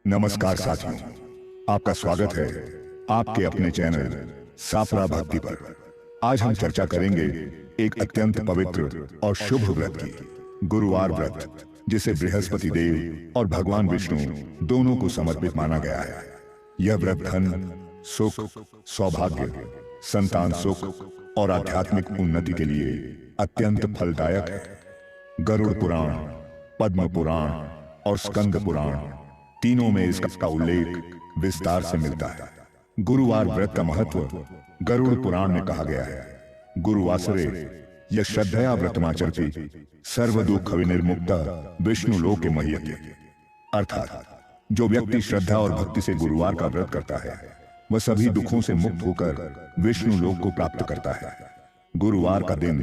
नमस्कार साथियों, आपका स्वागत है आपके अपने चैनल साफरा भक्ति पर। आज हम चर्चा करेंगे एक अत्यंत पवित्र और शुभ व्रत की, गुरुवार व्रत, जिसे बृहस्पति देव और भगवान विष्णु दोनों को समर्पित माना गया है। यह व्रत धन, सुख, सौभाग्य, संतान सुख और आध्यात्मिक उन्नति के लिए अत्यंत फलदायक है। गरुड़ पुराण, पद्म पुराण और स्कंद पुराण तीनों में इसका उल्लेख विस्तार से मिलता है। गुरुवार व्रत का महत्व गरुड़ पुराण में कहा गया है। गुरुवासरे यह श्रद्धया व्रतमाचरति सर्व दुख विनिर्मुक्ता विष्णु लोके मह्यते। अर्थात जो व्यक्ति श्रद्धा और भक्ति से गुरुवार का व्रत करता है वह सभी दुखों से मुक्त होकर विष्णु लोक को प्राप्त करता है। गुरुवार का दिन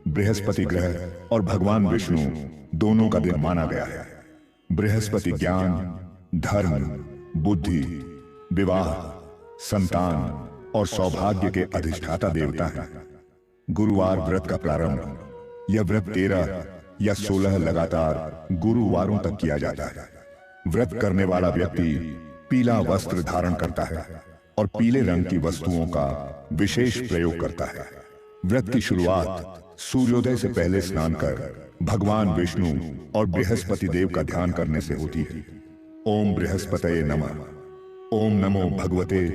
बृहस्पति ग्रह और भगवान विष्णु दोनों का दिन माना गया है। बृहस्पति ज्ञान, धर्म, बुद्धि, विवाह, संतान और सौभाग्य के अधिष्ठाता देवता हैं। गुरुवार व्रत का प्रारंभ यह व्रत 13 या 16 लगातार गुरुवारों तक किया जाता है। व्रत करने वाला व्यक्ति पीला वस्त्र धारण करता है और पीले रंग की वस्तुओं का विशेष प्रयोग करता है। व्रत की शुरुआत सूर्योदय से पहले स्नान कर भगवान विष्णु और बृहस्पति देव का ध्यान करने से होती है। ओम बृहस्पतये नमः। ओम नमो भगवते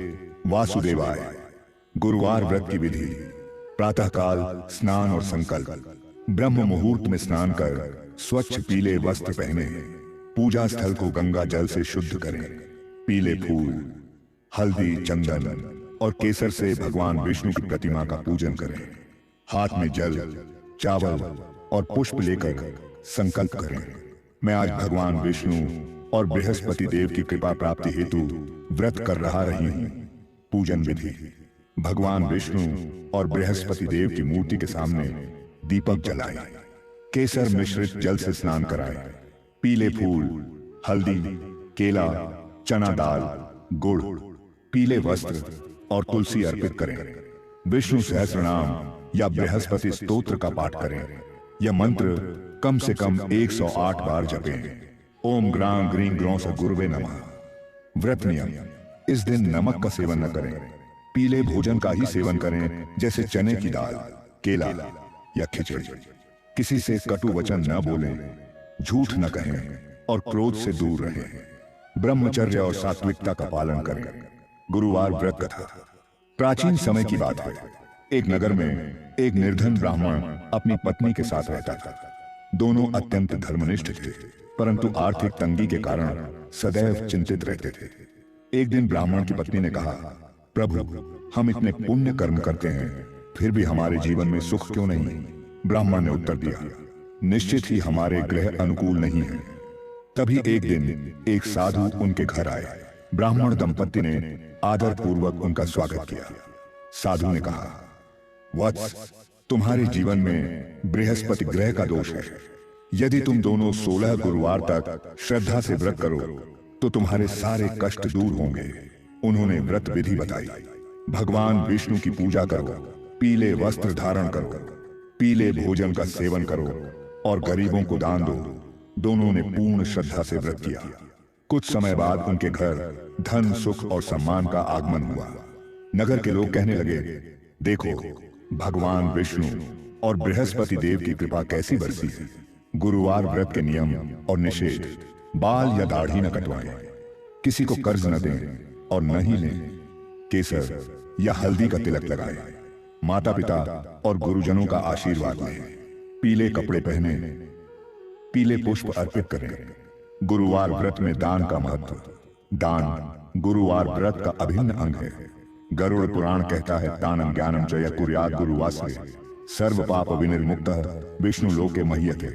वासुदेवाय। गुरुवार व्रत की विधि: प्रातःकाल स्नान और संकल्प। ब्रह्म मुहूर्त में स्नान कर स्वच्छ पीले वस्त्र पहने, पूजा स्थल को गंगा जल से शुद्ध करें। पीले फूल, हल्दी, चंदन और केसर से भगवान विष्णु की प्रतिमा का पूजन करें। हाथ में जल, चावल और पुष्प लेकर संकल्प करें, मैं आज भगवान विष्णु और बृहस्पति देव की कृपा प्राप्ति हेतु व्रत कर रही हूं। पूजन विधि: भगवान विष्णु और बृहस्पति देव की मूर्ति के सामने दीपक जलाएं, केसर मिश्रित जल से स्नान कराएं, पीले फूल, हल्दी, केला, चना दाल, गुड़, पीले वस्त्र और तुलसी अर्पित करें। विष्णु सहस्रनाम या बृहस्पति स्तोत्र का पाठ करें। यह मंत्र कम से कम 108 बार जपें। ओम ग्रां ग्रीं ग्रौं स गुरुवे नमः। व्रत नियम: इस दिन नमक का सेवन न करें, पीले भोजन का ही सेवन करें, जैसे चने की दाल, केला या खिचड़ी। किसी से कटु वचन न बोलें, झूठ न कहें और क्रोध से दूर रहें। ब्रह्मचर्य और सात्विकता का पालन करें। गुरुवार व्रत कथा: प्राचीन समय की बात है। एक नगर में एक निर्धन ब्राह्मण अपनी पत्नी के साथ रहता था। दोनों अत्यंत धर्मनिष्ठ थे, परंतु आर्थिक तंगी के कारण सदैव चिंतित रहते थे। एक दिन ब्राह्मण की पत्नी ने कहा, प्रभु, हम इतने पुण्य कर्म करते हैं, फिर भी हमारे जीवन में सुख क्यों नहीं? ब्राह्मण ने उत्तर दिया, निश्चित ही हमारे ग्रह अनुकूल नहीं है। तभी एक दिन एक साधु उनके घर आए। ब्राह्मण दंपत्ति ने आदर पूर्वक उनका स्वागत किया। साधु ने कहा, वत्स, तुम्हारे जीवन में बृहस्पति ग्रह का दोष है। यदि तुम दोनों 16 गुरुवार तक श्रद्धा से व्रत करो तो तुम्हारे सारे कष्ट दूर होंगे। उन्होंने व्रत विधि बताई। भगवान विष्णु की पूजा करो, पीले वस्त्र धारण करो, पीले भोजन का सेवन करो और गरीबों को दान दो। दोनों ने पूर्ण श्रद्धा से व्रत किया। कुछ समय बाद उनके घर धन, सुख और सम्मान का आगमन हुआ। नगर के लोग कहने लगे, देखो, भगवान विष्णु और बृहस्पति देव की कृपा कैसी बरसी है। गुरुवार व्रत के नियम और निषेध: बाल या दाढ़ी न कटवाएं, किसी को कर्ज न दें और न ही लें, केसर या हल्दी का तिलक लगाएं, माता पिता और गुरुजनों का आशीर्वाद लें, पीले कपड़े पहने, पीले पुष्प अर्पित करें। गुरुवार व्रत में दान का महत्व: दान गुरुवार व्रत का अभिन्न अंग है। गरुड़ पुराण कहता है, दानम ज्ञानम च यः कुर्यात् गुरुवासरे सर्व पाप विनिर्मुक्तः विष्णु लोके मह्यते।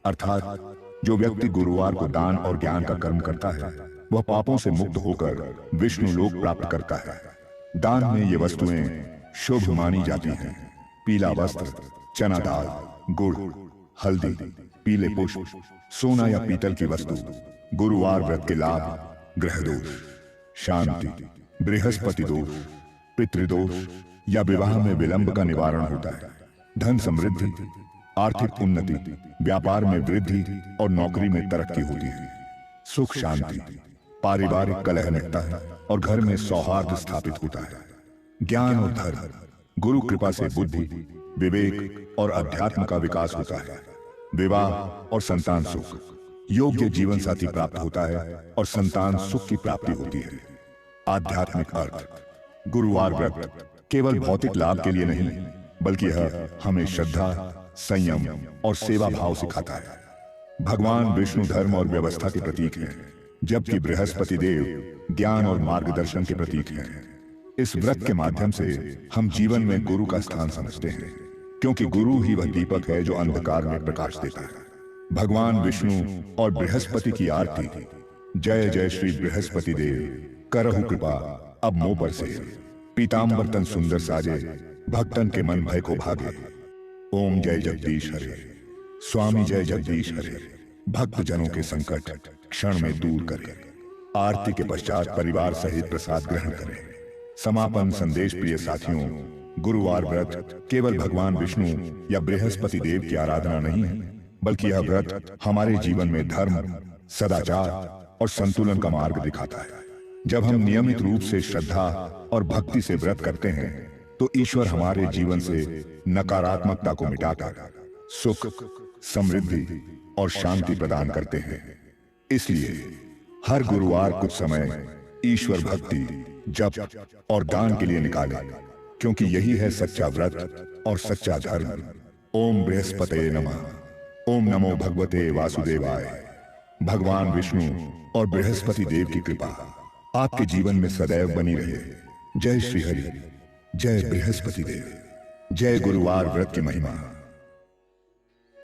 अर्थात जो व्यक्ति गुरुवार को दान और ज्ञान का कर्म करता है वह पापों से मुक्त होकर विष्णु लोक प्राप्त करता है। दान में ये वस्तुएं शुभ मानी जाती हैं: पीला वस्त्र, चना दाल, गुड़, हल्दी, पीले पुष्प, सोना या पीतल की वस्तु। गुरुवार व्रत के लाभ: ग्रह दोष, शांति, बृहस्पति दोष, पितृदोष या विवाह में विलंब का निवारण होता है। धन समृद्धि, आर्थिक उन्नति, व्यापार में वृद्धि और नौकरी में तरक्की होती है। सुख शांति, पारिवारिक कलह मिटता है और घर में सौहार्द स्थापित होता है। ज्ञान और धर्म, गुरु कृपा से बुद्धि, विवेक और अध्यात्म का विकास होता है। विवाह और संतान सुख, योग्य जीवन साथी प्राप्त होता है और संतान सुख की प्राप्ति होती है। आध्यात्मिक अर्थ, गुरुवार व्रत केवल भौतिक लाभ के लिए नहीं, बल्कि यह हमें श्रद्धा, संयम और सेवा भाव सिखाता है। भगवान विष्णु धर्म और व्यवस्था के प्रतीक हैं, जबकि बृहस्पति देव ज्ञान और मार्गदर्शन के प्रतीक हैं। इस व्रत के माध्यम से हम जीवन में गुरु का स्थान समझते हैं, क्योंकि गुरु ही वह दीपक है जो अंधकार में प्रकाश देता है। भगवान विष्णु और बृहस्पति की आरती। जय जय श्री बृहस्पति देव, करहु कृपा अब मोह पर से। पीताम्बर तन सुंदर साजे, भक्तन के मन भय को भागे। ओम जय जगदीश हरे, स्वामी जय जगदीश हरे। भक्त जनों के संकट क्षण में दूर करे। आरती के पश्चात परिवार सहित प्रसाद ग्रहण करें। समापन संदेश। प्रिय साथियों, गुरुवार व्रत केवल भगवान विष्णु या बृहस्पति देव की आराधना नहीं है, बल्कि यह व्रत हमारे जीवन में धर्म, सदाचार और संतुलन का मार्ग दिखाता है। जब हम नियमित रूप से श्रद्धा और भक्ति से व्रत करते हैं, तो ईश्वर हमारे जीवन से नकारात्मकता को मिटाकर सुख, समृद्धि और शांति प्रदान करते हैं। इसलिए हर गुरुवार कुछ समय ईश्वर भक्ति, जप और दान के लिए निकालें, क्योंकि यही है सच्चा व्रत और सच्चा धर्म। ओम बृहस्पतये नमः। ओम नमो भगवते वासुदेवाय। भगवान विष्णु और बृहस्पति देव की कृपा आपके जीवन में सदैव बनी रहे। जय श्री हरि, जय बृहस्पति देव, जय गुरुवार व्रत की महिमा।